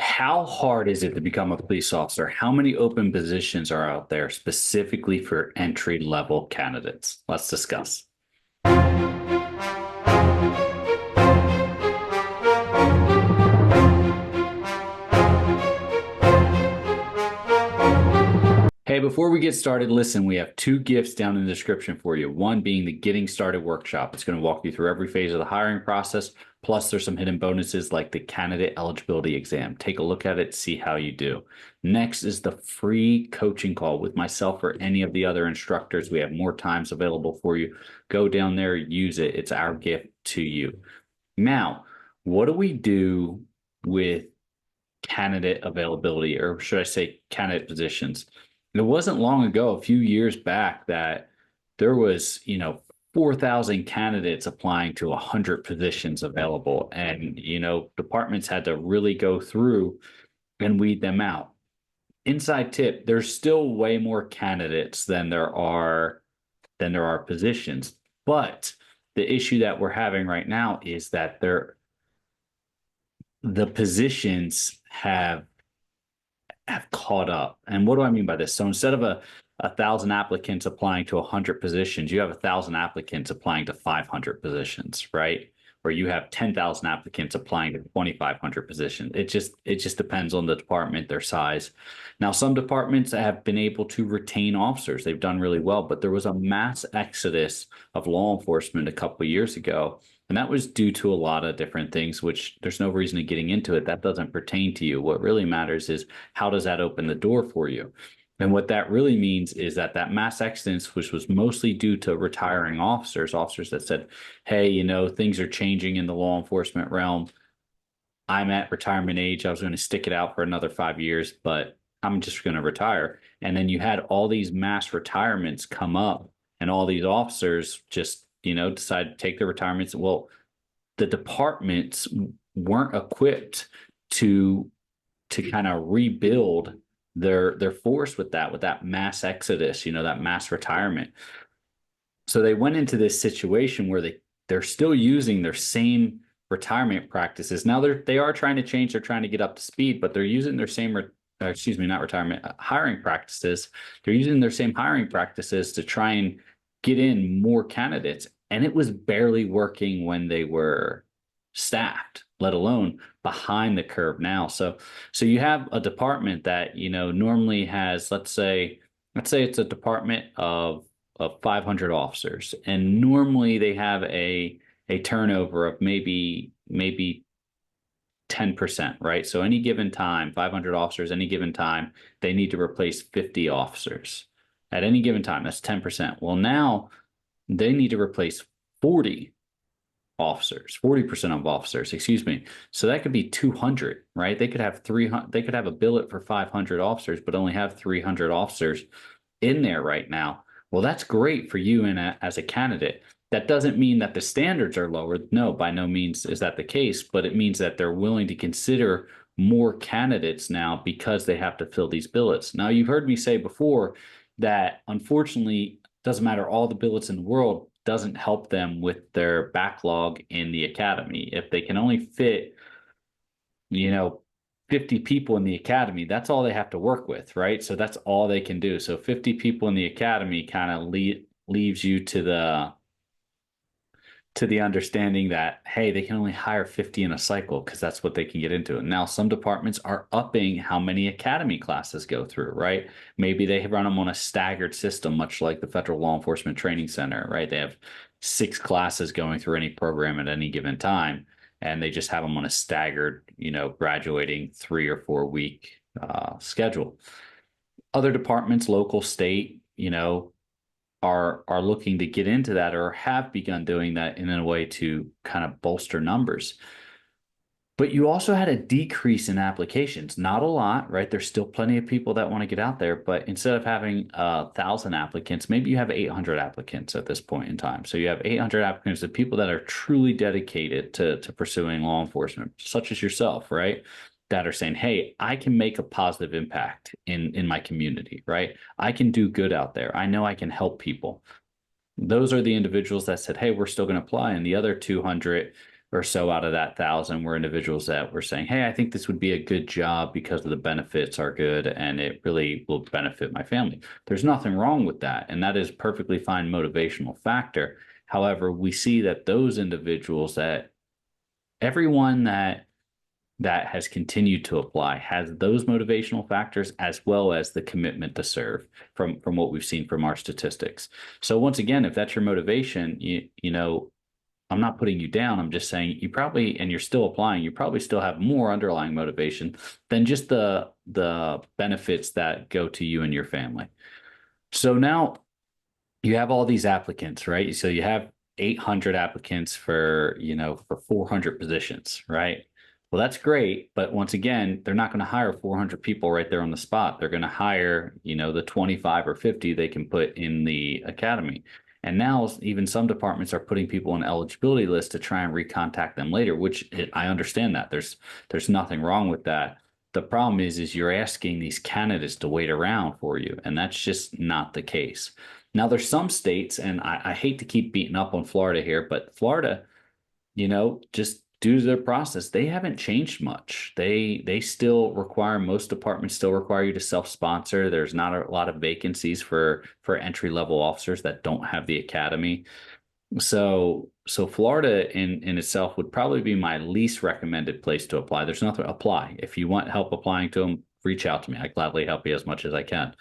How hard is it to become a police officer? How many open positions are out there specifically for entry level candidates? Let's discuss. Hey, before we get started, listen, we have two gifts down in the description for you. One being the Getting Started workshop. It's going to walk you through every phase of the hiring process. Plus, there's some hidden bonuses like the candidate eligibility exam. Take a look at it, see how you do. Next is the free coaching call with myself or any of the other instructors. We have more times available for you. Go down there, use it. It's our gift to you. Now, what do we do with candidate availability, or should I say candidate positions? It wasn't long ago, a few years back, that there was, 4,000 candidates applying to 100 positions available. And, departments had to really go through and weed them out. Inside tip, there's still way more candidates than there are positions. But the issue that we're having right now is that the positions have caught up. And what do I mean by this? So instead of a thousand applicants applying to 100 positions, you have 1,000 applicants applying to 500 positions, right? Or you have 10,000 applicants applying to 2,500 positions. It just depends on the department, their size. Now, some departments have been able to retain officers. They've done really well, but there was a mass exodus of law enforcement a couple of years ago. And that was due to a lot of different things, which there's no reason to getting into it. That doesn't pertain to you. What really matters is how does that open the door for you? And what that really means is that mass exodus, which was mostly due to retiring officers that said, hey, things are changing in the law enforcement realm. I'm at retirement age. I was going to stick it out for another 5 years, but I'm just going to retire. And then you had all these mass retirements come up, and all these officers just, decide to take their retirements. Well, the departments weren't equipped to kind of rebuild their force with that mass exodus, that mass retirement. So they went into this situation where they're still using their same retirement practices. Now they are trying to change, they're trying to get up to speed, but they're using their same excuse me, not retirement, hiring practices. They're using their same hiring practices to try and get in more candidates. And it was barely working when they were staffed, let alone behind the curve now. So you have a department that, normally has, let's say it's a department of 500 officers, and normally they have a turnover of maybe 10%, right? So any given time, 500 officers, any given time, they need to replace 50 officers at any given time. That's 10%. Well, now they need to replace 40 officers, 40% of officers, excuse me. So that could be 200, right? They could have 300, they could have a billet for 500 officers, but only have 300 officers in there right now. Well, that's great for you as a candidate. That doesn't mean that the standards are lower. No, by no means is that the case, but it means that they're willing to consider more candidates now because they have to fill these billets. Now, you've heard me say before that unfortunately, doesn't matter all the billets in the world, doesn't help them with their backlog in the academy. If they can only fit, 50 people in the academy, that's all they have to work with, right? So that's all they can do. So 50 people in the academy kind of leaves you to the understanding that, hey, they can only hire 50 in a cycle because that's what they can get into. And now some departments are upping how many academy classes go through, right? Maybe they run them on a staggered system, much like the Federal Law Enforcement Training Center, right? They have 6 classes going through any program at any given time, and they just have them on a staggered, graduating 3 or 4 week schedule. Other departments, local, state, are looking to get into that or have begun doing that in a way to kind of bolster numbers. But you also had a decrease in applications, not a lot, right? There's still plenty of people that want to get out there, but instead of having 1,000 applicants, maybe you have 800 applicants at this point in time. So you have 800 applicants of people that are truly dedicated to pursuing law enforcement, such as yourself, right? That are saying, hey, I can make a positive impact in my community, right? I can do good out there. I know I can help people. Those are the individuals that said, hey, we're still going to apply. And the other 200 or so out of that thousand were individuals that were saying, hey, I think this would be a good job because of the benefits are good and it really will benefit my family. There's nothing wrong with that. And that is perfectly fine motivational factor. However, we see that those individuals that everyone that has continued to apply has those motivational factors as well as the commitment to serve from what we've seen from our statistics. So once again, if that's your motivation, you know, I'm not putting you down. I'm just saying you probably, and you're still applying, you probably still have more underlying motivation than just the benefits that go to you and your family. So now you have all these applicants, right? So you have 800 applicants for, you know, for 400 positions, right? Well, that's great, but once again, they're not going to hire 400 people right there on the spot. They're going to hire, you know, the 25 or 50 they can put in the academy. And now even some departments are putting people on eligibility lists to try and recontact them later, which I understand that. There's nothing wrong with that. The problem is you're asking these candidates to wait around for you, and that's just not the case. Now, there's some states, and I hate to keep beating up on Florida here, but Florida, you know, just due to their process, they haven't changed much. They still require, most departments still require you to self-sponsor. There's not a lot of vacancies for entry-level officers that don't have the academy. So Florida in itself would probably be my least recommended place to apply. There's nothing apply. If you want help applying to them, reach out to me. I gladly help you as much as I can.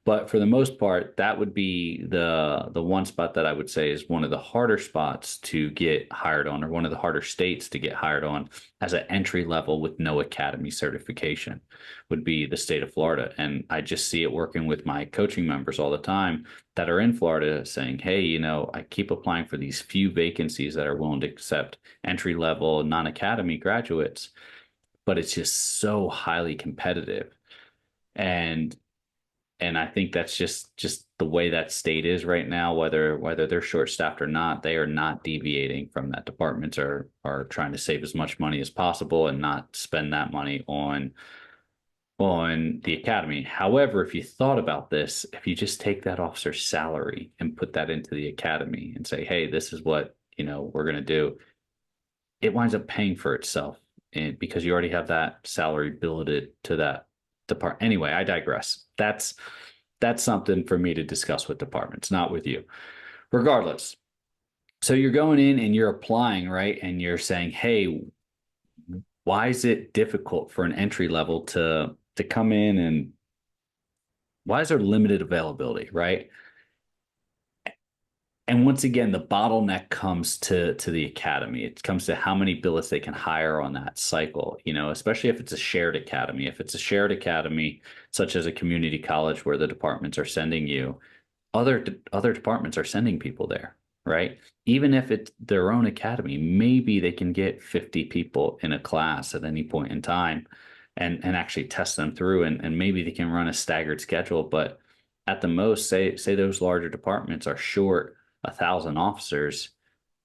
But for the most part, that would be the one spot that I would say is one of the harder spots to get hired on, or one of the harder states to get hired on as an entry level with no academy certification, would be the state of Florida. And I just see it working with my coaching members all the time that are in Florida saying, hey, you know, I keep applying for these few vacancies that are willing to accept entry level non-academy graduates, but it's just so highly competitive. And I think that's just the way that state is right now, whether they're short staffed or not, they are not deviating from that. Departments are trying to save as much money as possible and not spend that money on the academy. However, if you thought about this, if you just take that officer's salary and put that into the academy and say, hey, this is what, you know, we're going to do, it winds up paying for itself, and because you already have that salary billeted to that department. Anyway, I digress. That's something for me to discuss with departments, not with you. Regardless, so you're going in and you're applying, right? And you're saying, hey, why is it difficult for an entry level to come in, and why is there limited availability, right? And once again, the bottleneck comes to the academy. It comes to how many billets they can hire on that cycle, you know, especially if it's a shared academy. If it's a shared academy, such as a community college where the departments are sending you, other departments are sending people there, right? Even if it's their own academy, maybe they can get 50 people in a class at any point in time and actually test them through, and maybe they can run a staggered schedule. But at the most, say those larger departments are short 1,000 officers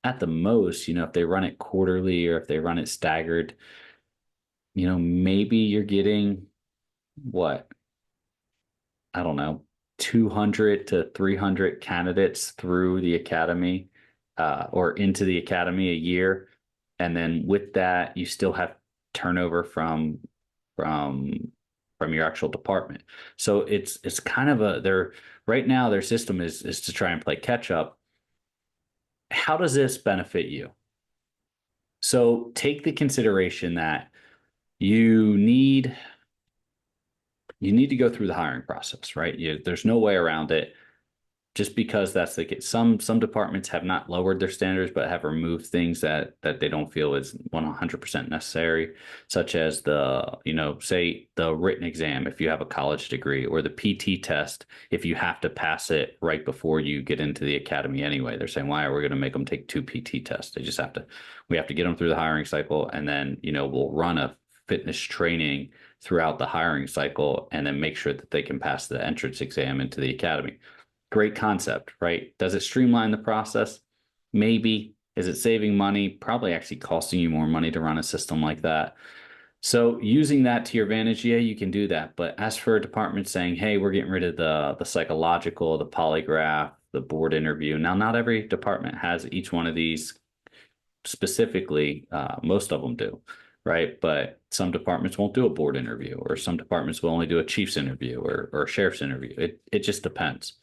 at the most, you know, if they run it quarterly or if they run it staggered, you know, maybe you're getting what, I don't know, 200 to 300 candidates through the academy, or into the academy a year. And then with that, you still have turnover from your actual department. So it's kind of right now their system is to try and play catch up. How does this benefit you? So take the consideration that you need to go through the hiring process, right? There's no way around it. Just because that's the case. Some departments have not lowered their standards, but have removed things that they don't feel is 100% necessary, such as say the written exam if you have a college degree, or the PT test if you have to pass it right before you get into the academy anyway. They're saying, why are we going to make them take 2 PT tests? We have to get them through the hiring cycle, and then, you know, we'll run a fitness training throughout the hiring cycle and then make sure that they can pass the entrance exam into the academy. Great concept, right? Does it streamline the process? Maybe. Is it saving money? Probably actually costing you more money to run a system like that. So using that to your advantage, yeah, you can do that. But as for a department saying, hey, we're getting rid of the psychological, the polygraph, the board interview. Now, not every department has each one of these specifically, most of them do, right? But some departments won't do a board interview, or some departments will only do a chief's interview or a sheriff's interview. It just depends.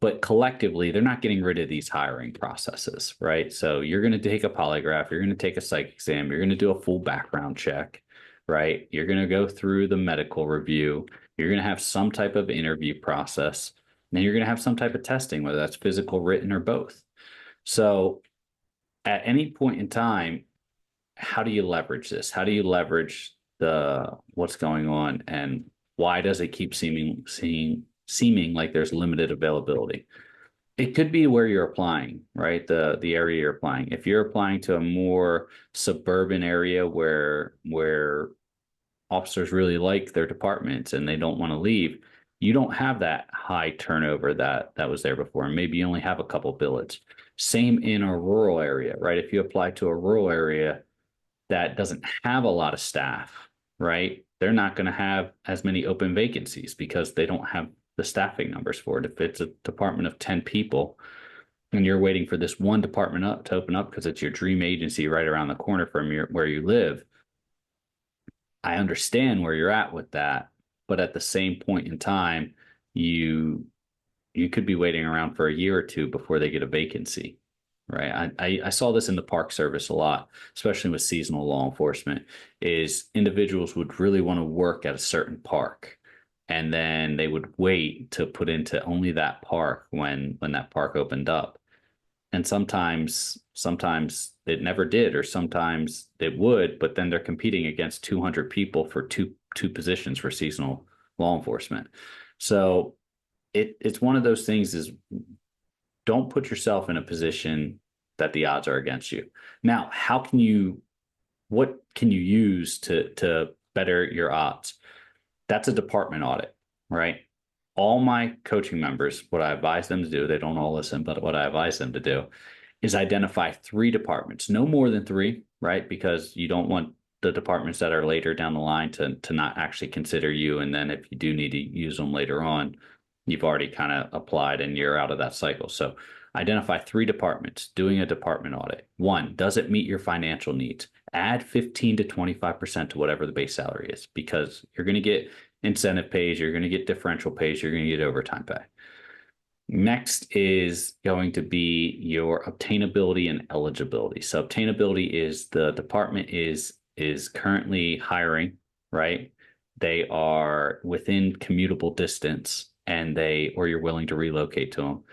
But collectively, they're not getting rid of these hiring processes, right? So you're going to take a polygraph, you're going to take a psych exam, you're going to do a full background check, right? You're going to go through the medical review, you're going to have some type of interview process, and then you're going to have some type of testing, whether that's physical, written, or both. So at any point in time, how do you leverage this? How do you leverage the what's going on, and why does it keep seeming like there's limited availability? It could be where you're applying, right? The area you're applying. If you're applying to a more suburban area where officers really like their departments and they don't want to leave, you don't have that high turnover that was there before. And maybe you only have a couple billets. Same in a rural area, right? If you apply to a rural area that doesn't have a lot of staff, right? They're not going to have as many open vacancies because they don't have the staffing numbers for it. If it's a department of 10 people and you're waiting for this one department to open up because it's your dream agency right around the corner from where you live, I understand where you're at with that. But at the same point in time, you could be waiting around for a year or two before they get a vacancy, right? I saw this in the Park Service a lot, especially with seasonal law enforcement, is individuals would really want to work at a certain park, and then they would wait to put into only that park when that park opened up. And sometimes it never did, or sometimes it would, but then they're competing against 200 people for two positions for seasonal law enforcement. So it's one of those things is, don't put yourself in a position that the odds are against you. Now, what can you use to better your odds? That's a department audit, right? All my coaching members, what I advise them to do, they don't all listen, but what I advise them to do is identify 3 departments, no more than 3, right? Because you don't want the departments that are later down the line to not actually consider you. And then if you do need to use them later on, you've already kind of applied and you're out of that cycle. So identify 3 departments, doing a department audit. 1, does it meet your financial needs? Add 15 to 25% to whatever the base salary is, because you're going to get incentive pays, you're going to get differential pays, you're going to get overtime pay. Next is going to be your obtainability and eligibility. So obtainability is the department is currently hiring, right? They are within commutable distance, or you're willing to relocate to them.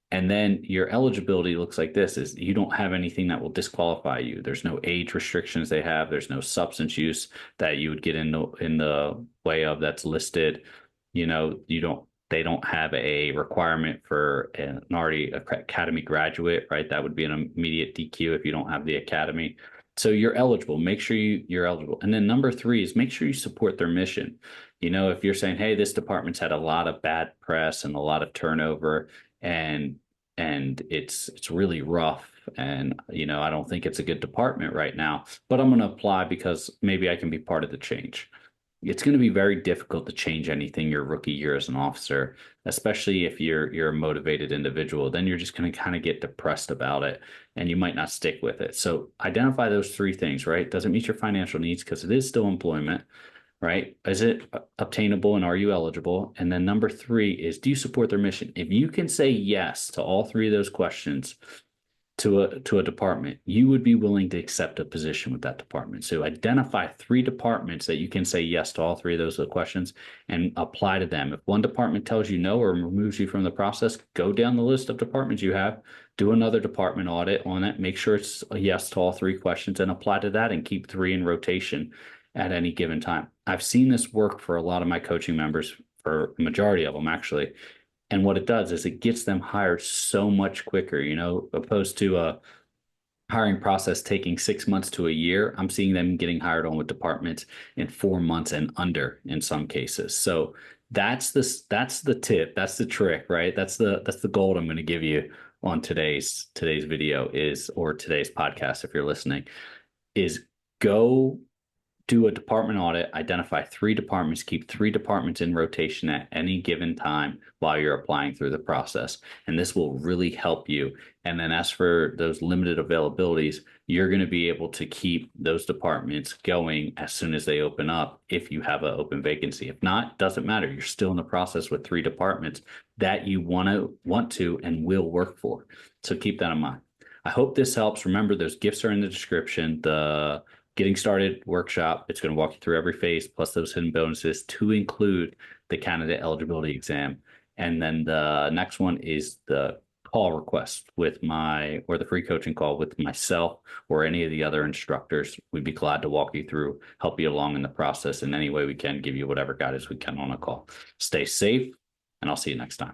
And then your eligibility looks like this: is you don't have anything that will disqualify you. There's no age restrictions they have. There's no substance use that you would get in the way of that's listed. They don't have a requirement for an already academy graduate, right? That would be an immediate DQ if you don't have the academy. So you're eligible. Make sure you're eligible. And then number 3 is make sure you support their mission. If you're saying, hey, this department's had a lot of bad press and a lot of turnover, and it's really rough, and I don't think it's a good department right now, but I'm going to apply because maybe I can be part of the change. It's going to be very difficult to change anything your rookie year as an officer, especially if you're a motivated individual. Then you're just going to kind of get depressed about it and you might not stick with it. So identify those 3 things, right? Does it meet your financial needs? Because it is still employment, right? Is it obtainable, and are you eligible? And then number 3 is, do you support their mission? If you can say yes to all 3 of those questions to a department, you would be willing to accept a position with that department. So identify 3 departments that you can say yes to all 3 of those questions and apply to them. If one department tells you no or removes you from the process, go down the list of departments you have, do another department audit on it, make sure it's a yes to all 3 questions, and apply to that, and keep 3 in rotation at any given time. I've seen this work for a lot of my coaching members, for the majority of them actually. And what it does is it gets them hired so much quicker, opposed to a hiring process taking 6 months to a year. I'm seeing them getting hired on with departments in 4 months and under in some cases. So that's the tip, that's the trick, right? That's the gold I'm going to give you on today's video or today's podcast, if you're listening, is go do a department audit, identify 3 departments, keep 3 departments in rotation at any given time while you're applying through the process. And this will really help you. And then as for those limited availabilities, you're going to be able to keep those departments going as soon as they open up if you have an open vacancy. If not, doesn't matter. You're still in the process with 3 departments that you want to and will work for. So keep that in mind. I hope this helps. Remember, those gifts are in the description. The Getting Started workshop, it's going to walk you through every phase, plus those hidden bonuses to include the candidate eligibility exam. And then the next one is the call request with or the free coaching call with myself or any of the other instructors. We'd be glad to walk you through, help you along in the process in any way we can, give you whatever guidance we can on a call. Stay safe, and I'll see you next time.